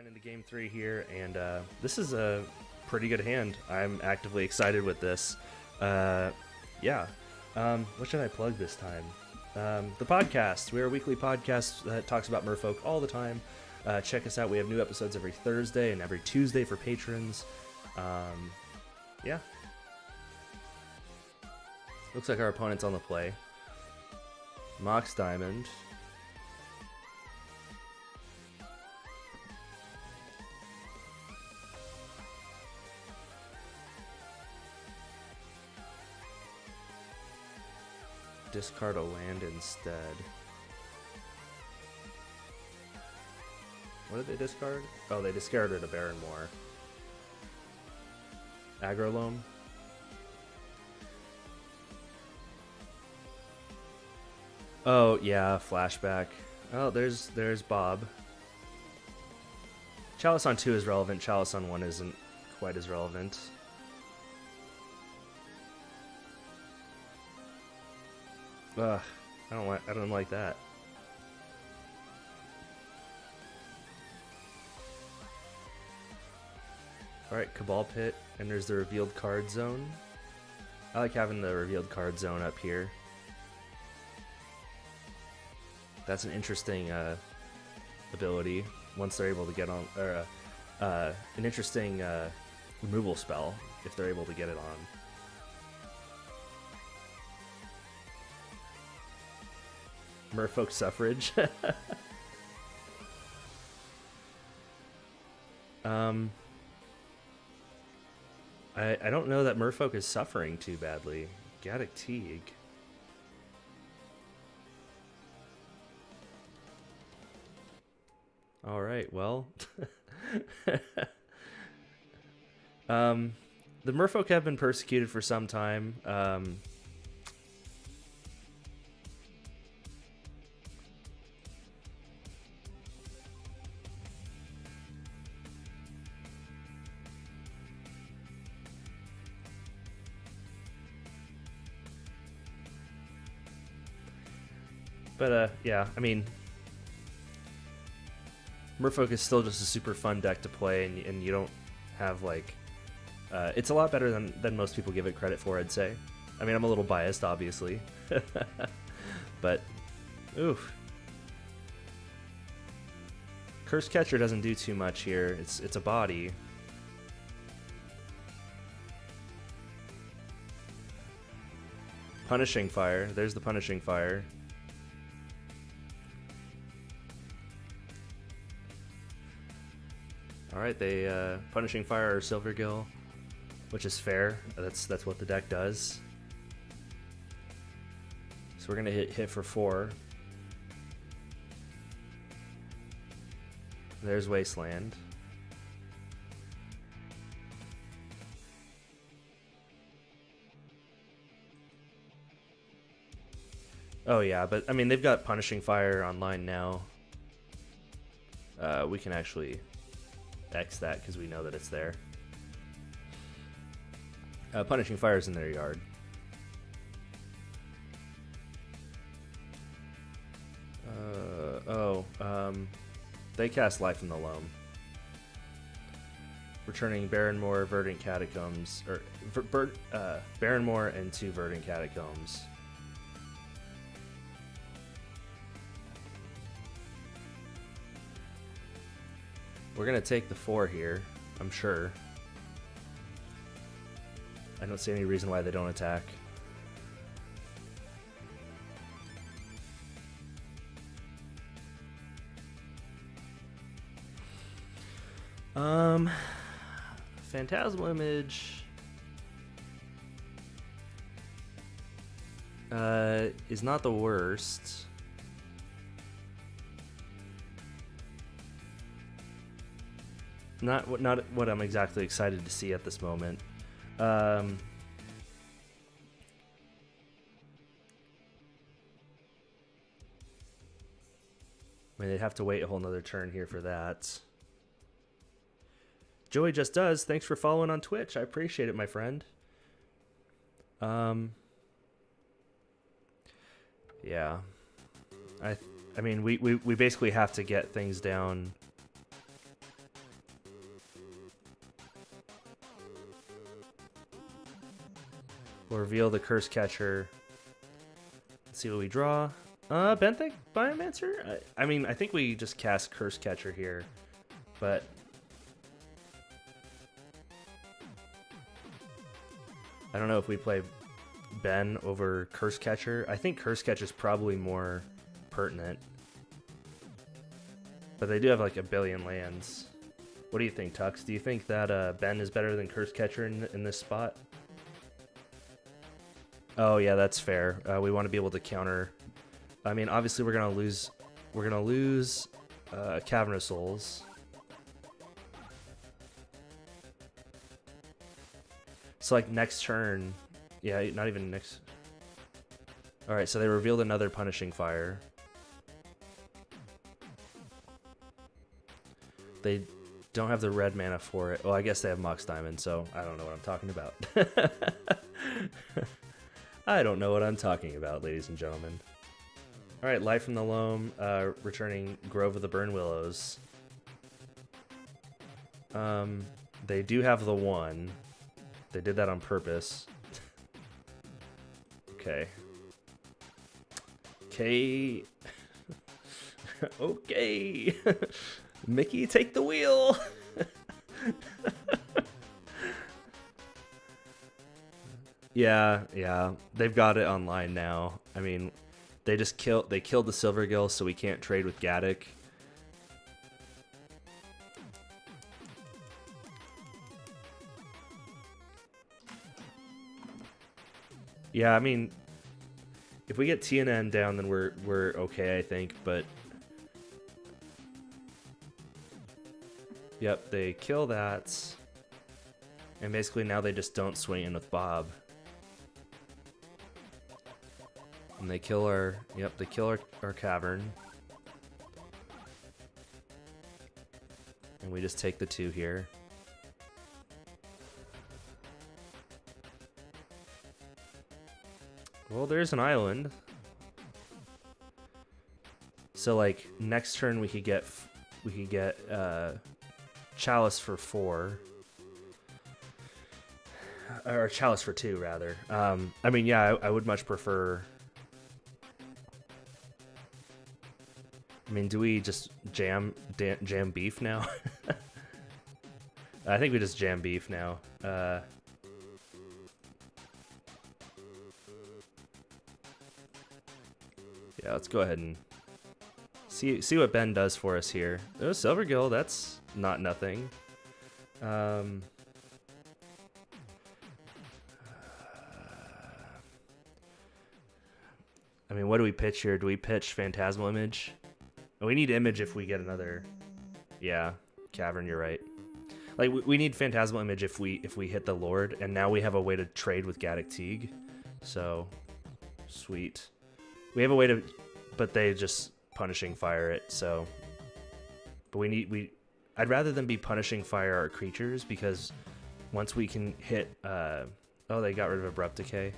going into game 3 here, and this is a pretty good hand. I'm actively excited with this. What should I plug this time? The podcast. We're a weekly podcast that talks about Merfolk all the time. Check us out. We have new episodes every Thursday and every Tuesday for patrons. Looks like our opponent's on the play. Mox Diamond. Discard a land instead. What did they discard? Oh, they discarded a Baron Moor. Aggro Loam. Oh, yeah, flashback. Oh, there's Bob. Chalice on 2 is relevant. Chalice on 1 isn't quite as relevant. Ugh, I don't like that. Alright, Cabal Pit, and there's the revealed card zone. I like having the revealed card zone up here. That's an interesting ability once they're able to get on, or an interesting removal spell if they're able to get it on. Merfolk suffrage. I don't know that Merfolk is suffering too badly. Gaddock Teague. All right, well. The Merfolk have been persecuted for some time. But, yeah, I mean, Merfolk is still just a super fun deck to play, and you don't have, like, it's a lot better than most people give it credit for, I'd say. I mean, I'm a little biased, obviously. But, oof. Curse Catcher doesn't do too much here. It's a body. Punishing Fire. There's the Punishing Fire. Alright, they Punishing Fire or Silvergill, which is fair. That's what the deck does. So we're gonna hit for 4. There's Wasteland. Oh yeah, but I mean they've got Punishing Fire online now. We can actually X that because we know that it's there. Punishing Fire's in their yard. They cast Life in the Loam. Returning Baron Moor, Verdant Catacombs, or Baron Moor and 2 Verdant Catacombs. We're going to take the 4 here, I'm sure. I don't see any reason why they don't attack. Phantasmal Image is not the worst. Not what I'm exactly excited to see at this moment. I mean, they'd have to wait a whole nother turn here for that. Joey Just Does, thanks for following on Twitch. I appreciate it, my friend. Yeah. I mean, we basically have to get things down We'll reveal the curse catcher. Let's see what we draw. Benthic Biomancer? I mean, I think we just cast Curse Catcher here, but I don't know if we play Ben over Curse Catcher. I think Curse Catcher is probably more pertinent, but they do have like a billion lands. What do you think, Tux? Do you think that Ben is better than Curse Catcher in this spot? Oh yeah, that's fair. We want to be able to counter. I mean, obviously we're gonna lose. We're gonna lose Cavern of Souls. So like next turn, yeah, not even next. All right, so they revealed another Punishing Fire. They don't have the red mana for it. Well, I guess they have Mox Diamond, so I don't know what I'm talking about. I don't know what I'm talking about, ladies and gentlemen. All right, Life from the Loam, returning Grove of the Burn Willows. They do have the 1. They did that on purpose. Okay. Okay. Okay. Mickey, take the wheel. Yeah. They've got it online now. I mean, they killed the Silvergill, so we can't trade with Gaddock. Yeah, I mean, if we get TNN down, then we're okay, I think, but yep, they kill that. And basically now they just don't swing in with Bob. And they kill our, yep, they kill our cavern. And we just take the 2 here. Well, there's an island. So like next turn we could get Chalice for 4. Or Chalice for 2 rather. I mean, yeah, I would much prefer. I mean, do we just jam beef now? I think we just jam beef now. Yeah, let's go ahead and see what Ben does for us here. Oh, Silvergill, that's not nothing. I mean, what do we pitch here? Do we pitch Phantasmal Image? Oh, we need Image if we get another. Yeah, Cavern, you're right. Like, we need Phantasmal Image if we hit the Lord, and now we have a way to trade with Gaddock Teague. So, sweet. We have a way to, but they just Punishing Fire it, so. But I'd rather than be Punishing Fire our creatures, because once we can hit, oh, they got rid of Abrupt Decay.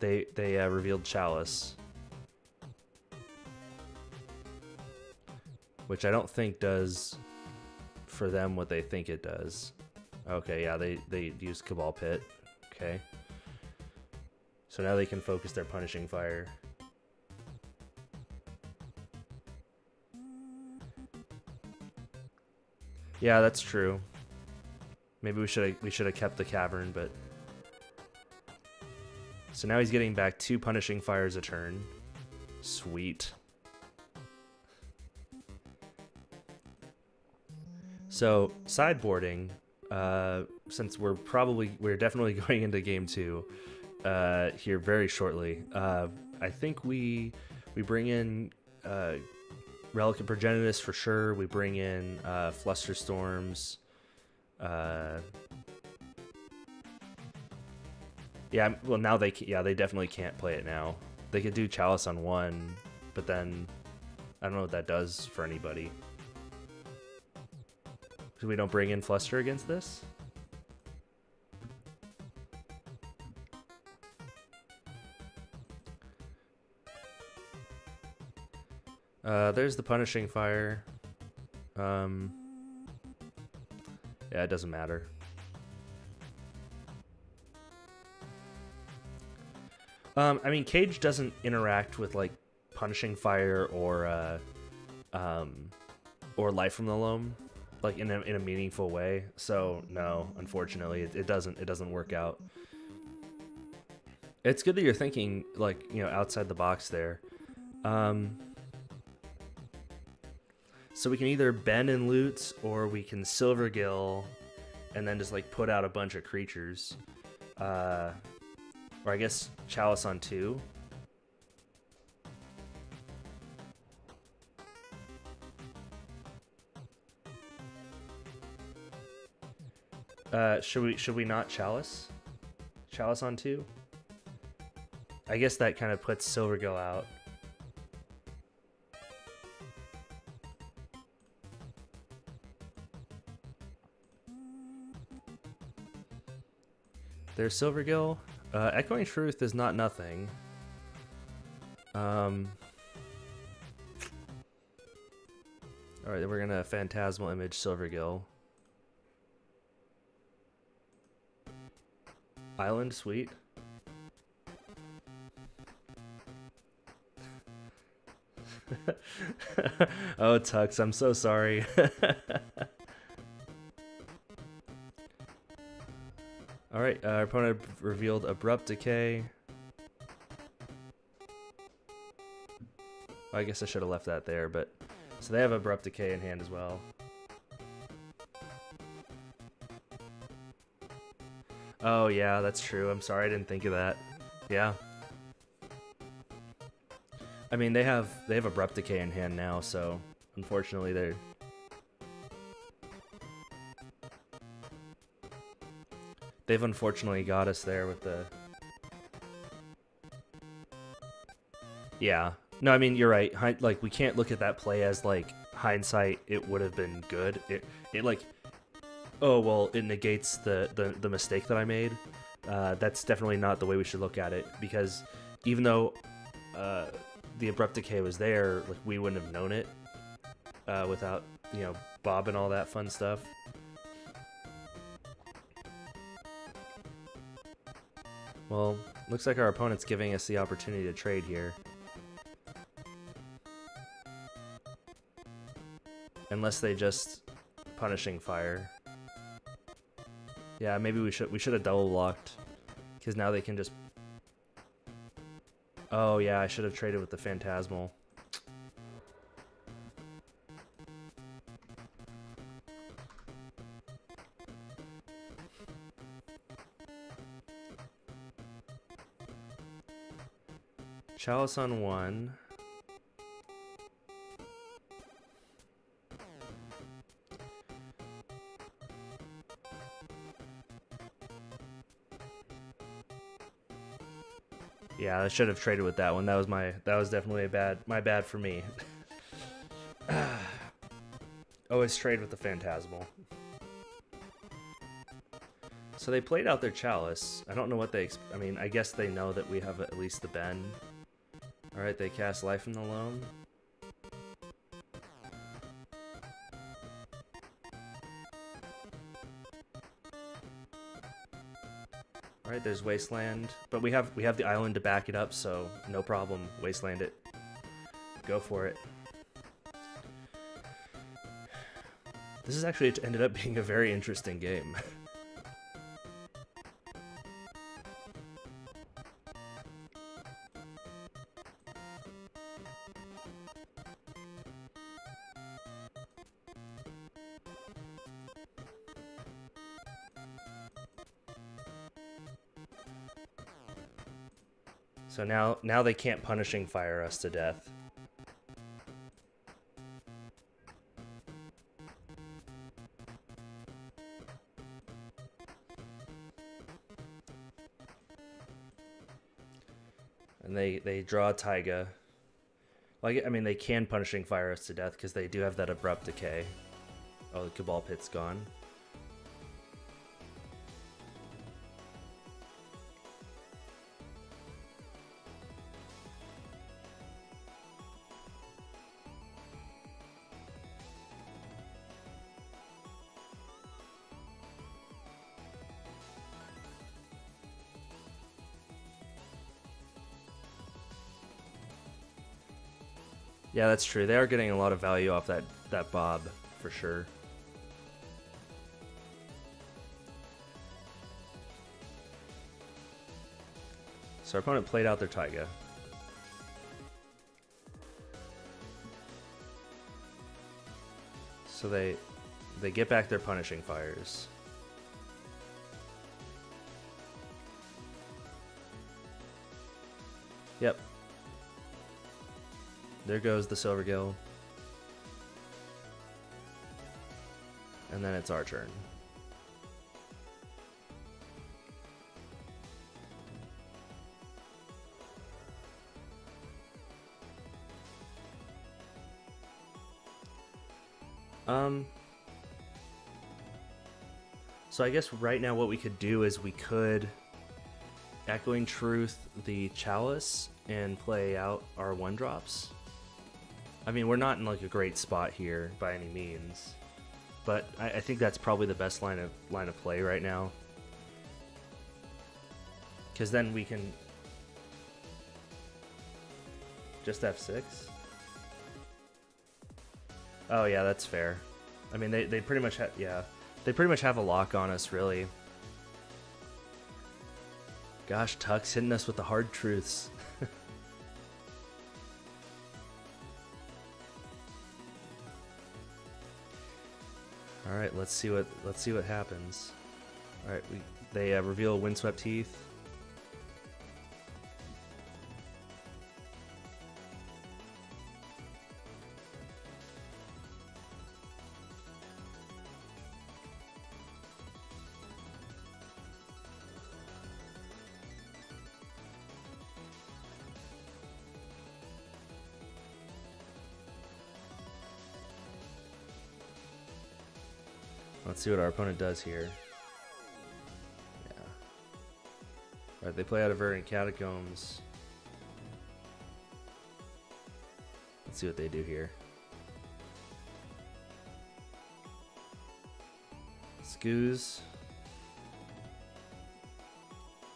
They revealed Chalice. Which I don't think does for them what they think it does. Okay, yeah, they use Cabal Pit. Okay. So now they can focus their Punishing Fire. Yeah, that's true. Maybe we should have kept the Cavern, but so now he's getting back 2 Punishing Fires a turn. Sweet. So sideboarding, since we're definitely going into game 2 here very shortly. I think we bring in Relic of Progenitus for sure. We bring in Flusterstorms. Yeah, well now they definitely can't play it now. They could do Chalice on 1, but then I don't know what that does for anybody. So we don't bring in Fluster against this? There's the Punishing Fire. Yeah, it doesn't matter. I mean, Cage doesn't interact with like punishing fire or life from the loam like in a meaningful way. So no, unfortunately, it doesn't work out. It's good that you're thinking like, you know, outside the box there. So we can either bend and loot, or we can Silvergill and then just like put out a bunch of creatures. Or I guess Chalice on 2. Should we not Chalice? Chalice on 2? I guess that kind of puts Silvergill out. There's Silvergill. Echoing Truth is not nothing. Alright, then we're gonna Phantasmal Image Silvergill. Island, sweet. Oh, Tux, I'm so sorry. Alright, our opponent revealed Abrupt Decay. I guess I should have left that there, but... So they have Abrupt Decay in hand as well. Oh yeah, that's true. I'm sorry, I didn't think of that. Yeah. I mean, they have Abrupt Decay in hand now, so unfortunately they've unfortunately got us there with the... Yeah. No, I mean, you're right. Like, we can't look at that play as, like, hindsight, it would have been good. It like, oh, well, it negates the mistake that I made. That's definitely not the way we should look at it, because even though the Abrupt Decay was there, like, we wouldn't have known it without, you know, Bob and all that fun stuff. Well, looks like our opponent's giving us the opportunity to trade here. Unless they just punishing fire. Yeah, maybe we should have double blocked, because now they can just... Oh yeah, I should have traded with the Phantasmal. Chalice on 1. Yeah, I should have traded with that one. That was definitely my bad for me. Always trade with the Phantasmal. So they played out their Chalice. I don't know what they... I mean, I guess they know that we have at least the bend. Alright, they cast Life in the Loam. Alright, there's Wasteland. But we have the island to back it up, so no problem. Wasteland it. Go for it. This is actually ended up being a very interesting game. So now they can't punishing fire us to death. And they draw Taiga. Well, I mean, they can punishing fire us to death because they do have that Abrupt Decay. Oh, the Cabal Pit's gone. Yeah, that's true. They are getting a lot of value off that Bob, for sure. So our opponent played out their Taiga. So they get back their Punishing Fires. Yep. There goes the Silvergill. And then it's our turn. So I guess right now what we could do is we could Echoing Truth the Chalice and play out our 1-drops. I mean, we're not in like a great spot here by any means, but I think that's probably the best line of play right now. Because then we can just F6. Oh yeah, that's fair. I mean, they pretty much have, yeah, they pretty much have a lock on us, really. Gosh, Tuck's hitting us with the hard truths. All right, let's see what happens. All right, they reveal Windswept Heath. Let's see what our opponent does here. Yeah. Alright, they play out of Verdant Catacombs. Let's see what they do here. Scoos.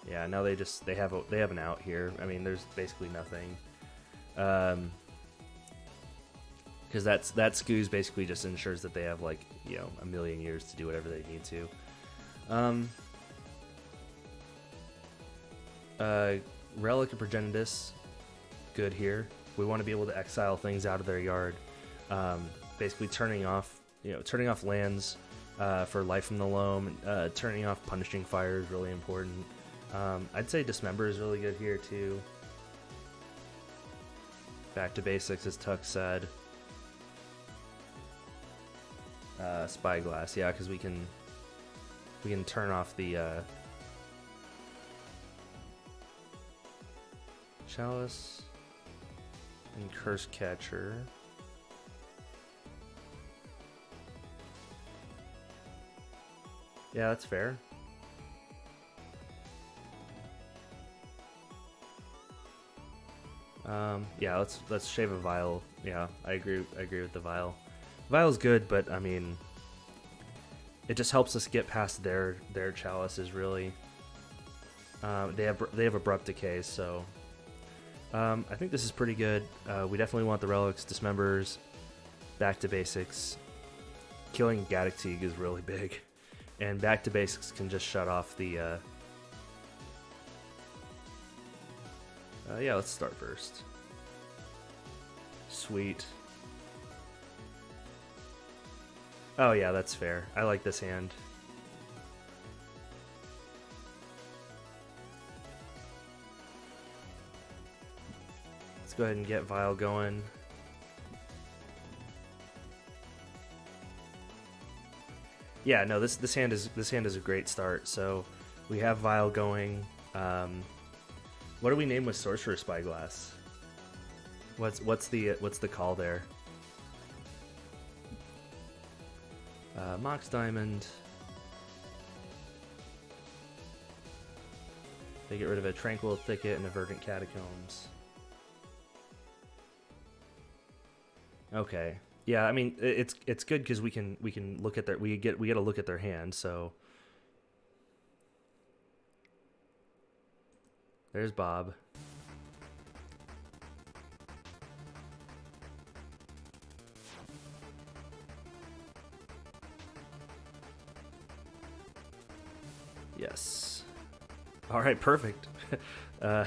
Yeah, now they have an out here. I mean, there's basically nothing. Because that Scoos basically just ensures that they have, like, you know, a million years to do whatever they need to. Relic of Progenitus, good here. We want to be able to exile things out of their yard. Basically turning off lands for Life from the Loam. Turning off Punishing Fire is really important. I'd say Dismember is really good here too. Back to basics, as Tuck said. Spyglass, yeah, because we can turn off the Chalice and Curse Catcher. Yeah, that's fair. Yeah, let's shave a Vial. Yeah, I agree with the Vial. Vial's good, but I mean, it just helps us get past their chalices, really. They have Abrupt Decay, so I think this is pretty good. We definitely want the relics, dismembers, back to basics. Killing Gaddock Teague is really big, and back to basics can just shut off the. Yeah, let's start first. Sweet. Oh yeah, that's fair. I like this hand. Let's go ahead and get Vial going. Yeah, no, this hand is a great start. So we have Vial going. What do we name with Sorcerer Spyglass? What's the call there? Mox Diamond. They get rid of a Tranquil Thicket and a Verdant Catacombs. Okay. Yeah, I mean it's good because we can look at we get a look at their hand. So there's Bob. Yes. All right, perfect. All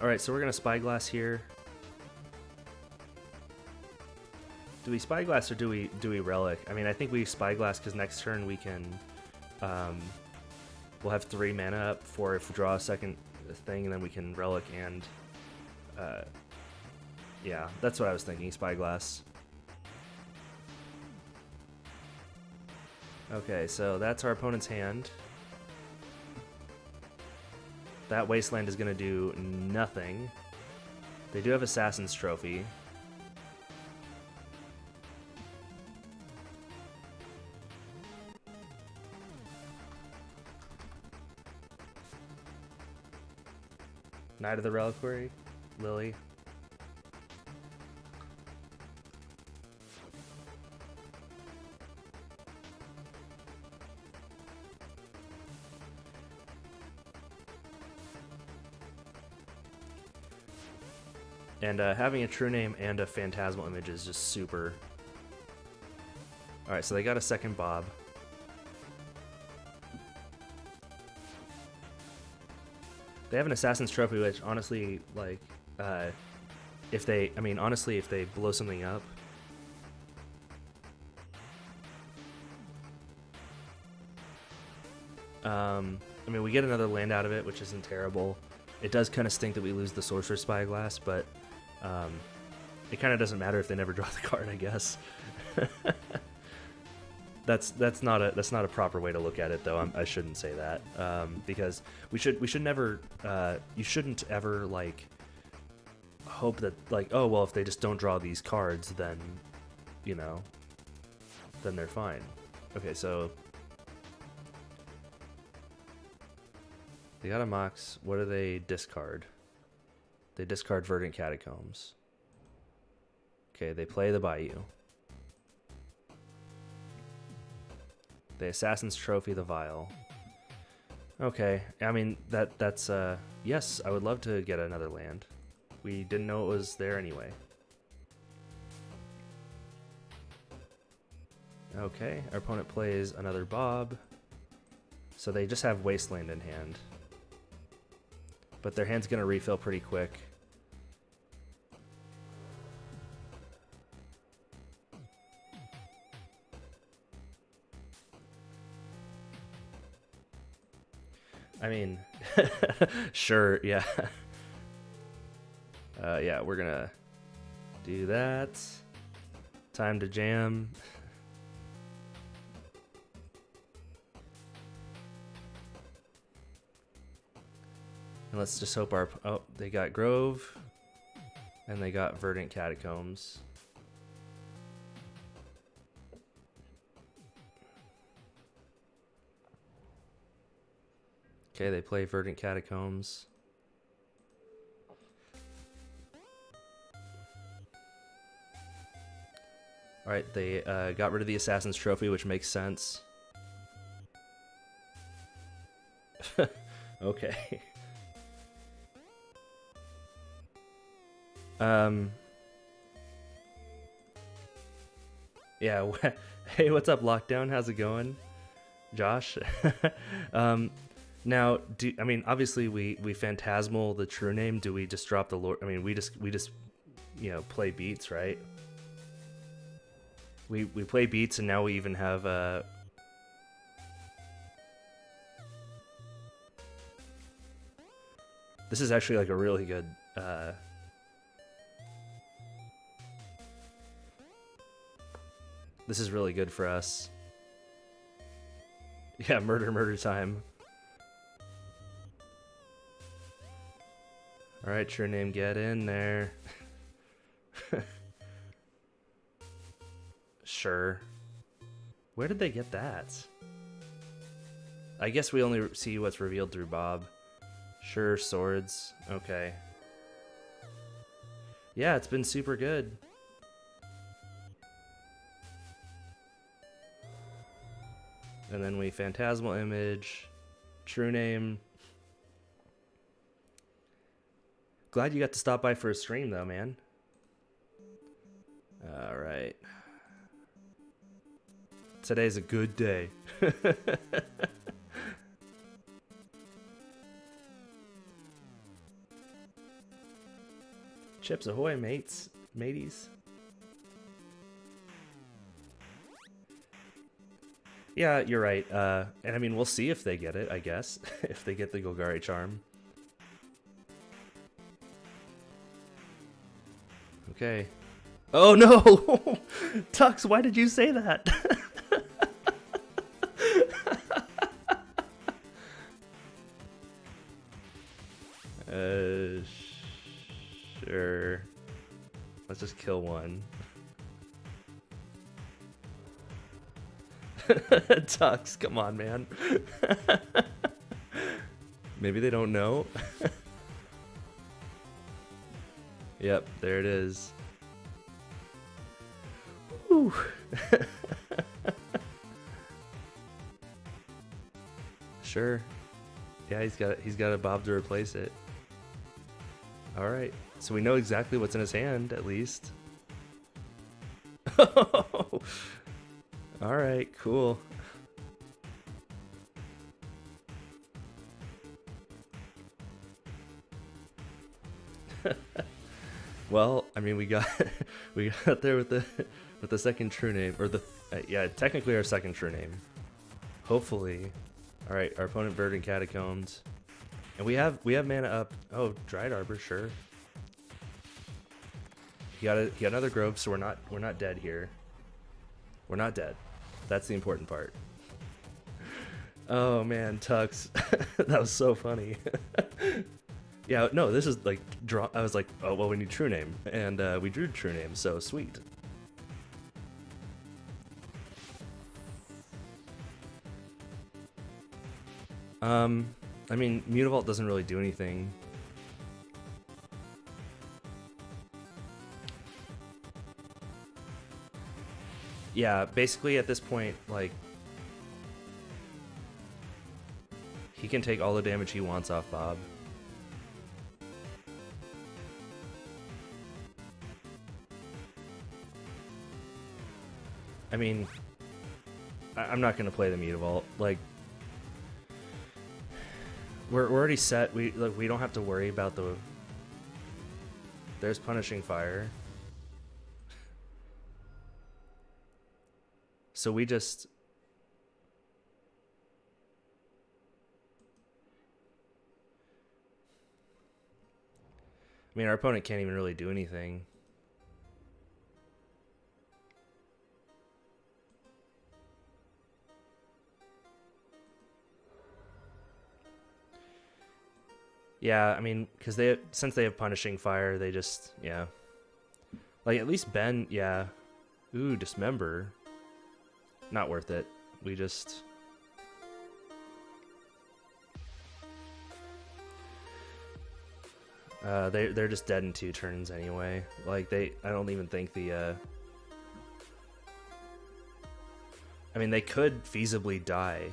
right, so we're gonna spyglass here. Do we spyglass or do we relic? I mean, I think we spyglass because next turn we can, we'll have 3 mana up for if we draw a second thing, and then we can relic and, yeah, that's what I was thinking. Spyglass. Okay, so that's our opponent's hand. That Wasteland is going to do nothing. They do have Assassin's Trophy. Knight of the Reliquary, Lily. And having a true name and a phantasmal image is just super. Alright, so they got a second Bob. They have an Assassin's Trophy, which honestly, like, if they blow something up. I mean, we get another land out of it, which isn't terrible. It does kind of stink that we lose the Sorcerer's Spyglass, but it kind of doesn't matter if they never draw the card, I guess. That's not a proper way to look at it, though. I shouldn't say that, because we should never. You shouldn't ever like hope that, like, oh well, if they just don't draw these cards, then then they're fine. Okay, so they got a Mox. What do they discard? They discard Verdant Catacombs. Okay, they play the Bayou. The Assassin's Trophy, the Vial. Okay, I mean, that's yes, I would love to get another land. We didn't know it was there anyway. Okay, our opponent plays another Bob. So they just have Wasteland in hand. But their hand's gonna refill pretty quick. I mean, sure, yeah. Yeah, we're gonna do that. Time to jam. And let's just hope our... Oh, they got Grove. And they got Verdant Catacombs. Okay, they play Verdant Catacombs. Alright, they got rid of the Assassin's Trophy, which makes sense. Okay. Yeah, hey, what's up, Lockdown? How's it going? Josh? Now, I mean, obviously we phantasmal the true name. Do we just drop the lord? I mean, we just play beats, right? We play beats, and now we even have this is actually like a really good this is really good for us. Yeah, murder time. Alright, true name, get in there. Sure. Where did they get that? I guess we only see what's revealed through Bob. Sure, swords. Okay. Yeah, it's been super good. And then we phantasmal image, true name. Glad you got to stop by for a stream, though, man. All right. Today's a good day. Chips ahoy, mates. Mateys. Yeah, you're right. And I mean, we'll see if they get it, I guess. If they get the Golgari charm. Okay. Oh no! Tux, why did you say that? Sure. Let's just kill one. Tux, come on, man. Maybe they don't know. Yep, there it is. Woo. Sure. Yeah, he's got a bob to replace it. All right. So we know exactly what's in his hand, at least. All right, cool. Well, I mean, we got there with the second true name, or the yeah, technically our second true name. Hopefully. All right, our opponent Verdant Catacombs, and we have mana up. Oh, Dried Arbor, sure. He got another Grove, so we're not dead here. We're not dead. That's the important part. Oh man, Tux, that was so funny. Yeah, no, this is like I was like, oh well, we need true name, and we drew true name, so sweet. I mean, Mutavault doesn't really do anything. Yeah, basically at this point, like, he can take all the damage he wants off Bob. I mean, I'm not gonna play the Mutavault. Like, we're already set. We don't have to worry about the. There's Punishing Fire. So we just. I mean, our opponent can't even really do anything. Yeah, I mean, because since they have Punishing Fire, they just, yeah. Like, at least Ben, yeah. Ooh, Dismember. Not worth it. We just... they're just dead in 2 turns anyway. Like, I don't even think the, I mean, they could feasibly die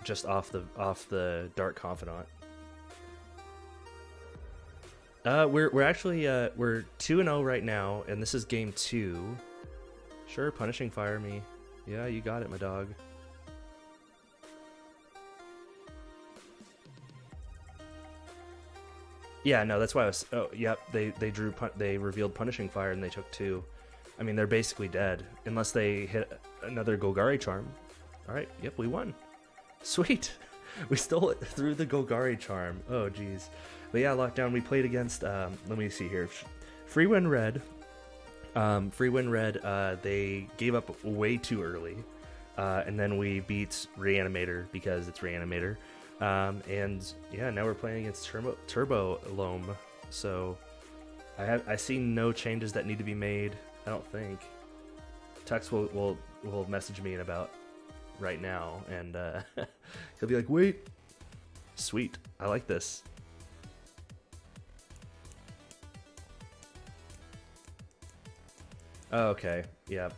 just off the Dark Confidant. We're actually we're 2-0 right now, and this is game 2. Sure, Punishing Fire me. Yeah, you got it, my dog. Yeah, no, that's why I was. Oh, yep. They revealed Punishing Fire, and they took 2. I mean, they're basically dead unless they hit another Golgari charm. All right. Yep, we won. Sweet. We stole it through the Golgari charm. Oh, geez. But yeah, Lockdown, we played against, let me see here. Freewind Red. Freewind Red, they gave up way too early. And then we beat Reanimator because it's Reanimator. And yeah, now we're playing against Turbo Loam. So I see no changes that need to be made. I don't think. Tux will message me in about right now, and he'll be like, wait. Sweet. I like this. Oh, okay. Yeah.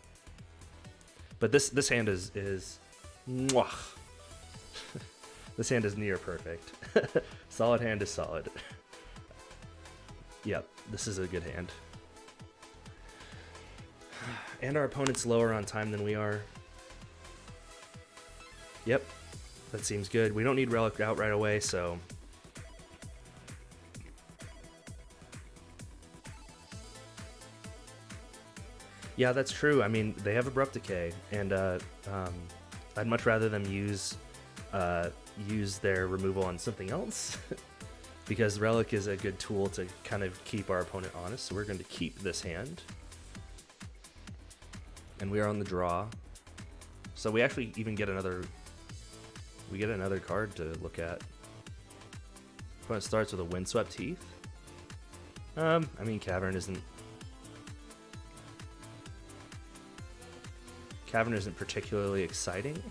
But this hand is mwah. This hand is near perfect. Solid hand is solid. Yep, this is a good hand. And our opponent's lower on time than we are. Yep, that seems good. We don't need Relic out right away, so... Yeah, that's true. I mean, they have Abrupt Decay, and I'd much rather them use their removal on something else, because Relic is a good tool to kind of keep our opponent honest, so we're going to keep this hand. And we are on the draw. So we actually even get another card to look at. Opponent starts with a Windswept Heath. I mean, Cavern isn't particularly exciting.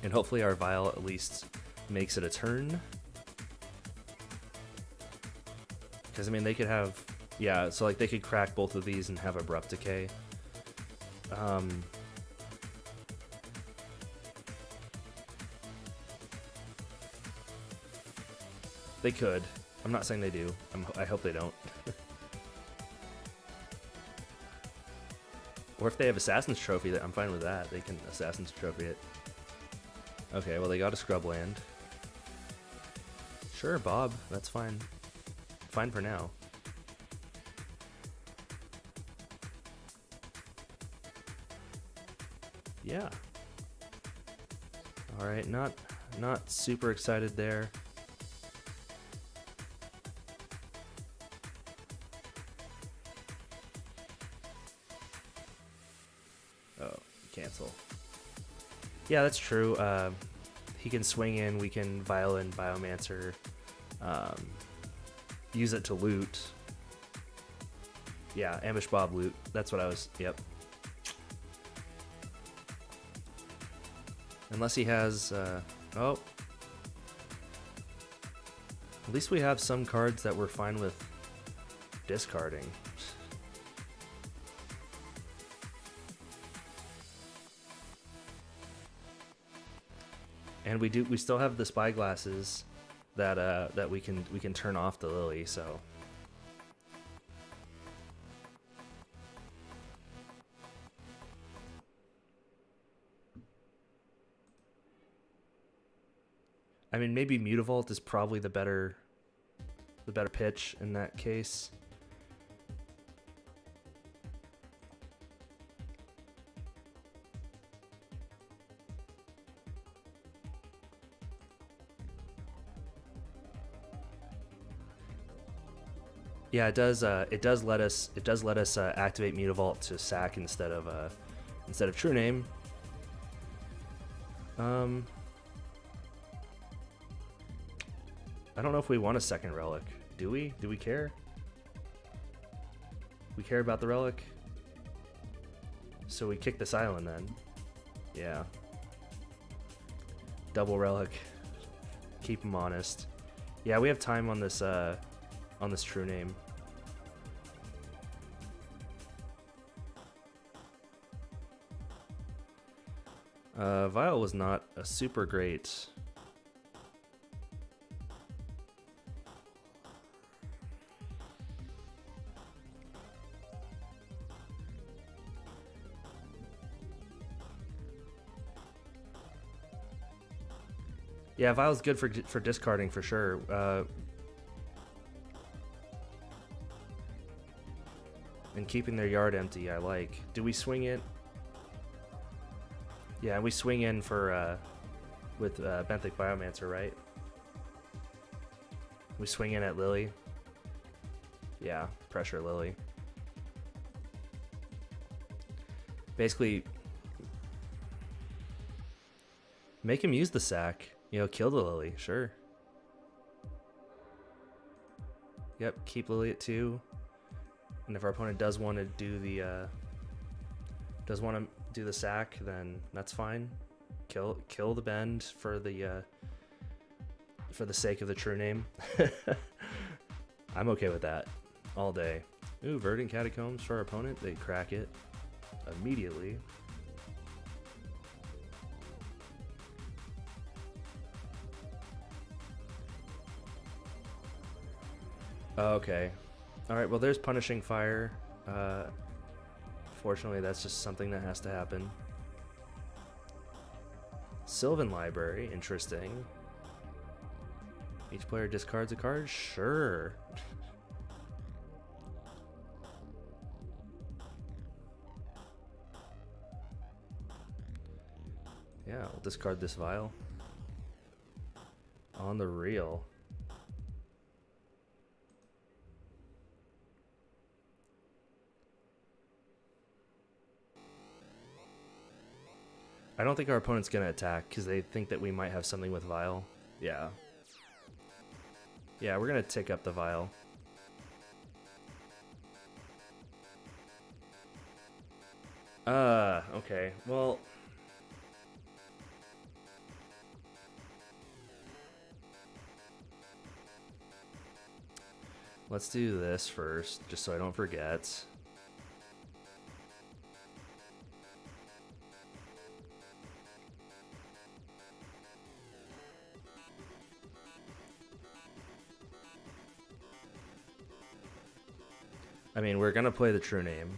And hopefully our Vial at least makes it a turn. Because, I mean, they could have... Yeah, so, like, they could crack both of these and have Abrupt Decay. They could. I'm not saying they do. I hope they don't. Or if they have Assassin's Trophy, I'm fine with that. They can Assassin's Trophy it. Okay, well, they got a scrub land. Sure, Bob. That's fine. Fine for now. Yeah. Alright, not super excited there. Oh, cancel. Yeah, that's true. He can swing in, we can Violin, Biomancer, use it to loot. Yeah, Ambush Bob loot. That's what I was, yep. Unless he has, oh. At least we have some cards that we're fine with discarding. And we still have the Spyglasses that we can turn off the Lily, so. I mean, maybe Mutavault is probably the better pitch in that case. Yeah, it does. It does let us activate Mutavault to sack instead of True Name. I don't know if we want a second Relic. Do we? Do we care? We care about the Relic? So we kick this island then. Yeah. Double Relic. Keep him honest. Yeah, we have time on this True Name. Vial was not a super great. Yeah, Vial's good for discarding for sure. And keeping their yard empty, I like. Do we swing it? Yeah, we swing in for with Benthic Biomancer, right? We swing in at Lily. Yeah, pressure Lily. Basically, make him use the sack. You know, kill the Lily, sure. Yep, keep Lily at 2. And if our opponent does want to do the sack, then that's fine. Kill the bend for the sake of the True Name. I'm okay with that all day. Ooh, Verdant Catacombs for our opponent. They crack it immediately. Okay. Alright, well there's Punishing Fire. Unfortunately, that's just something that has to happen. Sylvan Library, interesting. Each player discards a card? Sure. Yeah, we'll discard this vial. On the reel. I don't think our opponent's going to attack because they think that we might have something with vial. Yeah. Yeah, we're going to tick up the vial. Okay. Well, let's do this first, just so I don't forget. I mean, we're gonna play the true name.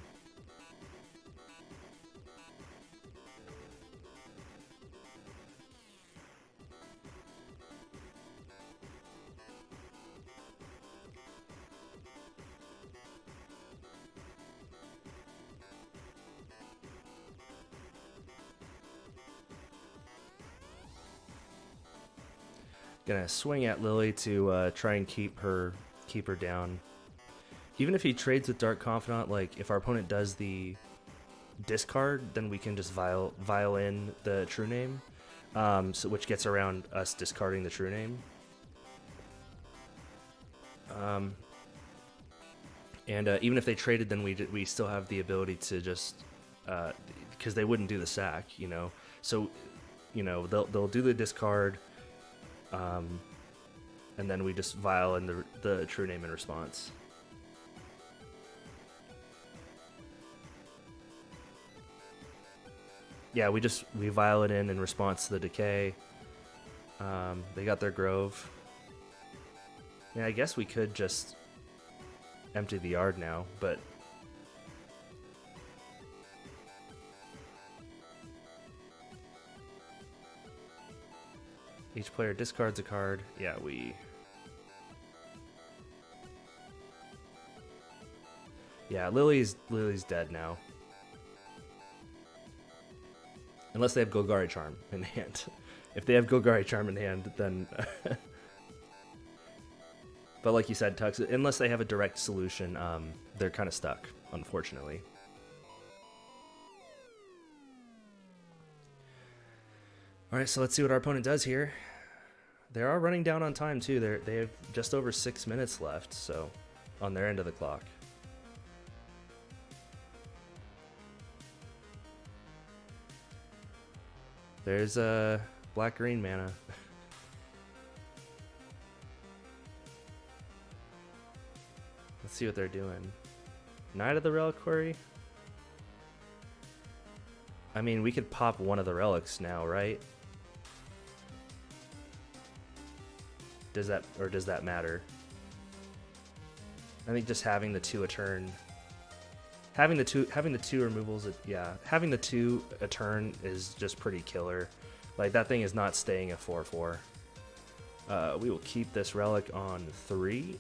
Gonna swing at Lily to try and keep her down. Even if he trades with Dark Confidant, like if our opponent does the discard, then we can just vial in the true name, so which gets around us discarding the true name. And even if they traded, then we still have the ability to just because they wouldn't do the sack, you know. So, you know, they'll do the discard, and then we just vial in the true name in response. Yeah, we vial it in response to the decay. They got their grove. Yeah, I guess we could just empty the yard now, but each player discards a card. Yeah, yeah, Lily's dead now. Unless they have Golgari Charm in hand. If they have Golgari Charm in hand, then... But like you said, Tux, unless they have a direct solution, they're kind of stuck, unfortunately. Alright, so let's see what our opponent does here. They are running down on time, too. They have just over 6 minutes left, so on their end of the clock. There's a black-green mana. Let's see what they're doing. Knight of the Reliquary? I mean, we could pop one of the relics now, right? Does that matter? I think just having the 2 a turn... Having the two removals, having the 2 a turn is just pretty killer. Like, that thing is not staying a 4/4. We will keep this relic on 3.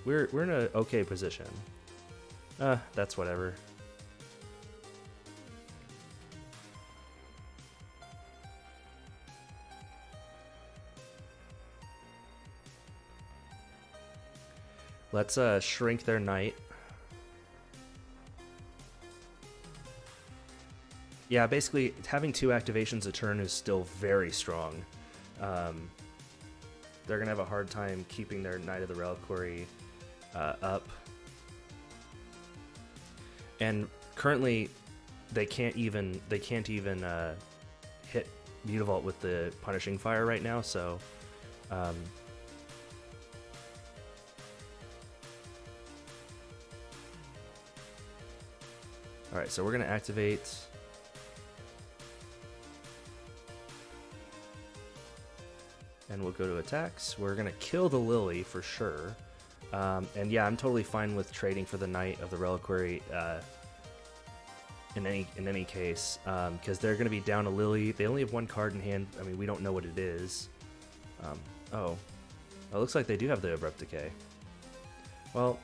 We're in an okay position. That's whatever. Let's shrink their knight. Yeah, basically, having 2 activations a turn is still very strong. They're going to have a hard time keeping their Knight of the Reliquary up. And currently, they can't even hit Mutavault with the Punishing Fire right now, so... Alright, so we're going to activate... And we'll go to attacks. We're going to kill the Lily for sure. And yeah, I'm totally fine with trading for the Knight of the Reliquary. in any case, because they're going to be down a Lily. They only have one card in hand. I mean, we don't know what it is. Oh, it looks like they do have the Abrupt Decay. Well,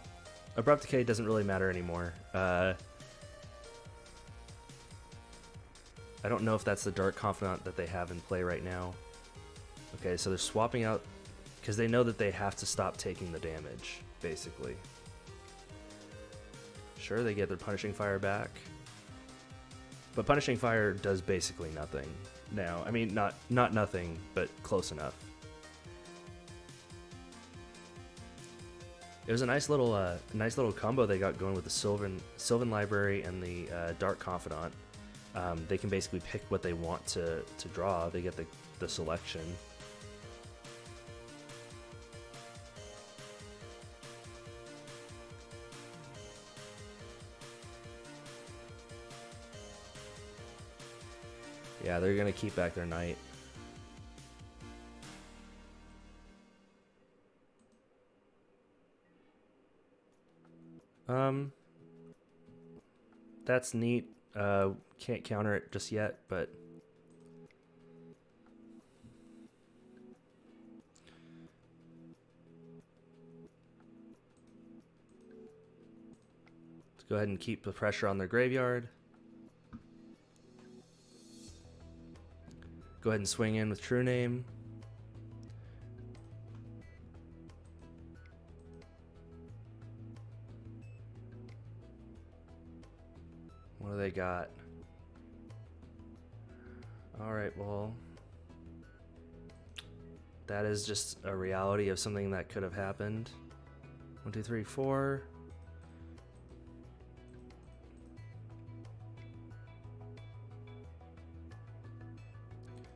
Abrupt Decay doesn't really matter anymore. I don't know if that's the Dark Confidant that they have in play right now. Okay, so they're swapping out because they know that they have to stop taking the damage, basically. Sure, they get their Punishing Fire back. But Punishing Fire does basically nothing now. I mean, not nothing, but close enough. It was a nice little combo they got going with the Sylvan Library and the Dark Confidant. They can basically pick what they want to draw. They get the selection. Yeah, they're gonna keep back their knight. That's neat. Can't counter it just yet, but let's go ahead and keep the pressure on their graveyard. Go ahead and swing in with True Name. What do they got? Alright, well, that is just a reality of something that could have happened. 1, 2, 3, 4.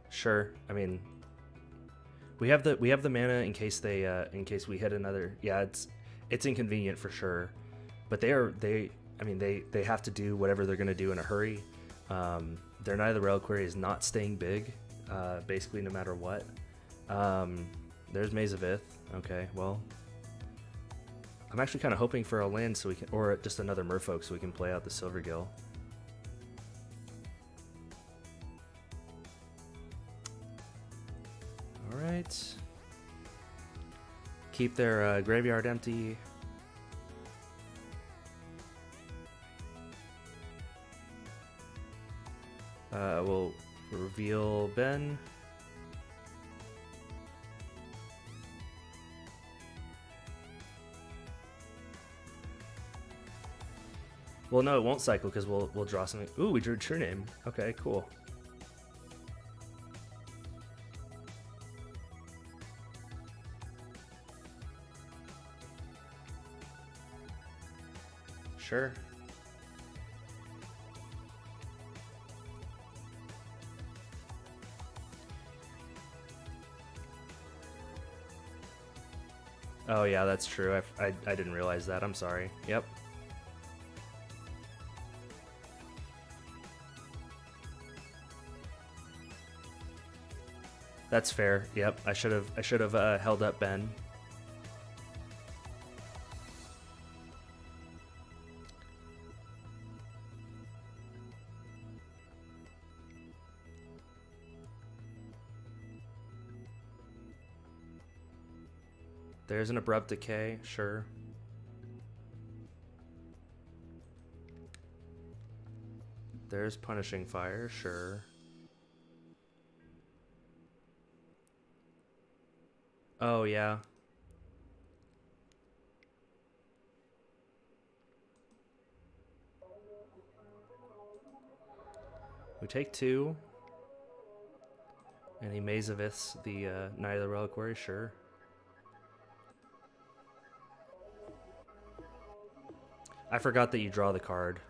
Sure. I mean, we have the mana in case we hit another. Yeah, it's inconvenient for sure, but they have to do whatever they're gonna do in a hurry. Their Knight of the Reliquary is not staying big, basically no matter what. There's Maze of Ith. Okay, well, I'm actually kind of hoping for a land so we can, or just another Merfolk so we can play out the Silvergill. Alright. Keep their graveyard empty. We'll reveal Ben. Well, no, it won't cycle because we'll draw something. Ooh, we drew True Name. Okay, cool. Sure. Oh yeah, that's true. I didn't realize that. I'm sorry. Yep. That's fair. Yep. I should have held up Ben. There's an Abrupt Decay, sure. There's Punishing Fire, sure. Oh, yeah. We take 2. And he Maze of Ith's the Knight of the Reliquary, sure. I forgot that you draw the card.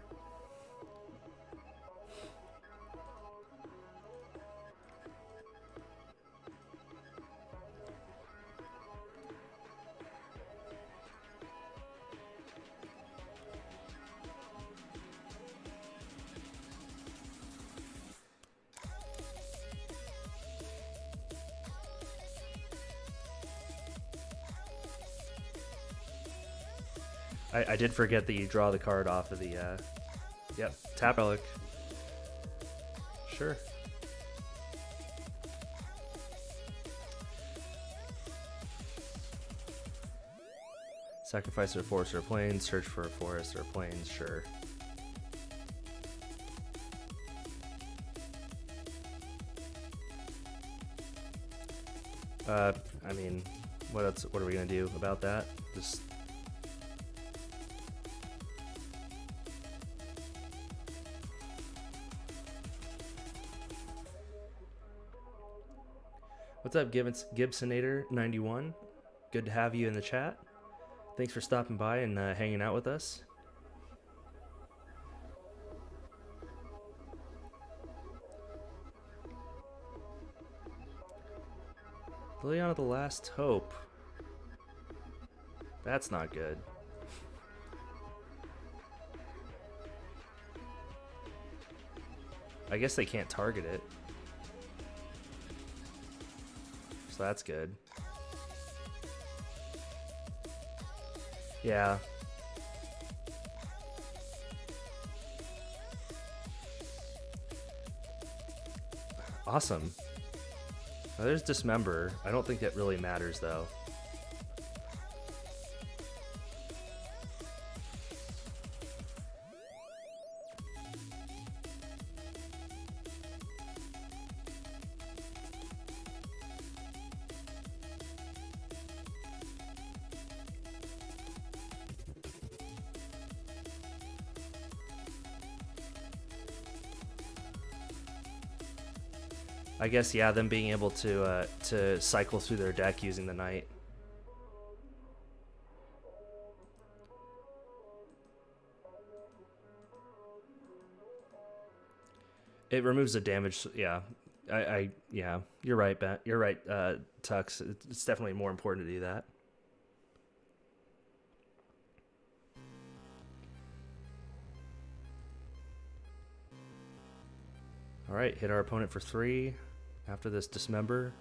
I did forget that you draw the card off of the Yep. Tap relic. Sure. Sacrifice a forest or a plain, search for a forest or a plain, sure. I mean, what else? What are we gonna do about that? Just what's up, Gibsonator91? Good to have you in the chat. Thanks for stopping by and hanging out with us. Liliana of the Last Hope. That's not good. I guess they can't target it. So that's good. Yeah. Awesome. Now there's Dismember. I don't think that really matters though. I guess, yeah, them being able to cycle through their deck using the Knight. It removes the damage. Yeah, yeah, you're right, Ben. You're right, Tux. It's definitely more important to do that. All right, hit our opponent for 3 after this Dismember.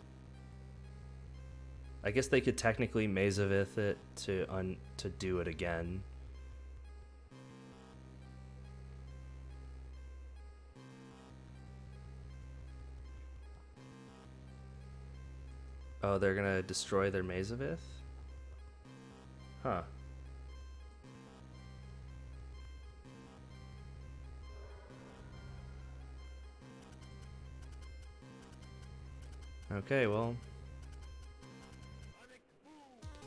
I guess they could technically Mazavith it to do it again. Oh, they're gonna destroy their Mazavith? Huh. Okay, well,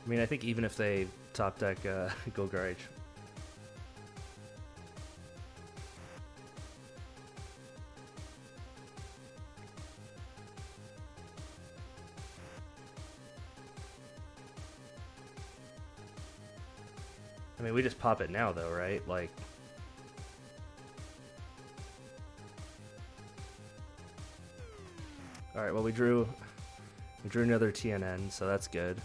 I mean, I think even if they top deck Golgarage. I mean, we just pop it now, though, right? Like, all right. Well, we drew another TNN, so that's good.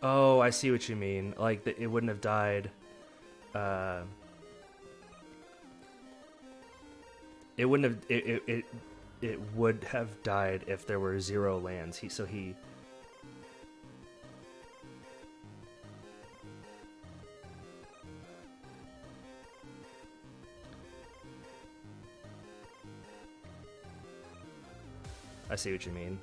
Oh, I see what you mean. Like, it wouldn't have died. It wouldn't have. It would have died if there were 0 lands. He. I see what you mean.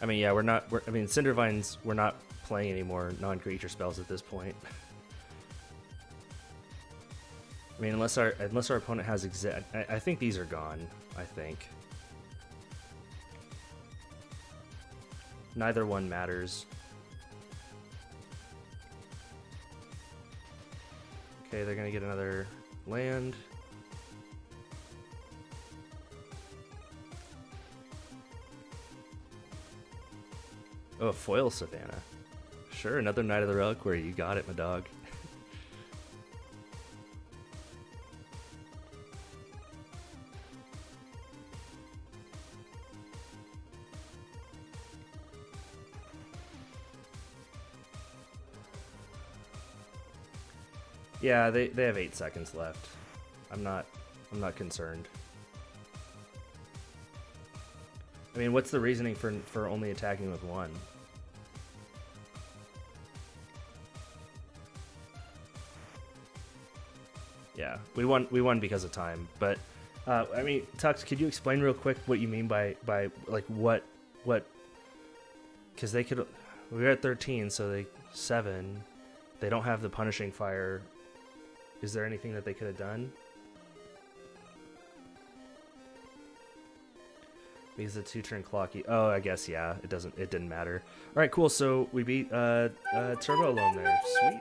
I mean, yeah, I mean, Cindervines, we're not playing any more non-creature spells at this point. I mean, unless our opponent has I think these are gone. I think. Neither one matters. Okay, they're gonna get another land. Oh, foil Savannah. Sure, another Knight of the Reliquary. You got it, my dog. Yeah, they have 8 seconds left. I'm not concerned. I mean, what's the reasoning for only attacking with 1? Yeah, we won because of time. But I mean, Tux, could you explain real quick what you mean by like what? Because they could, we're at 13, so 7. They don't have the punishing fire. Is there anything that they could have done? Because the 2-turn clocky. Oh, I guess yeah. It didn't matter. All right, cool. So we beat Turbo Loam there. Sweet.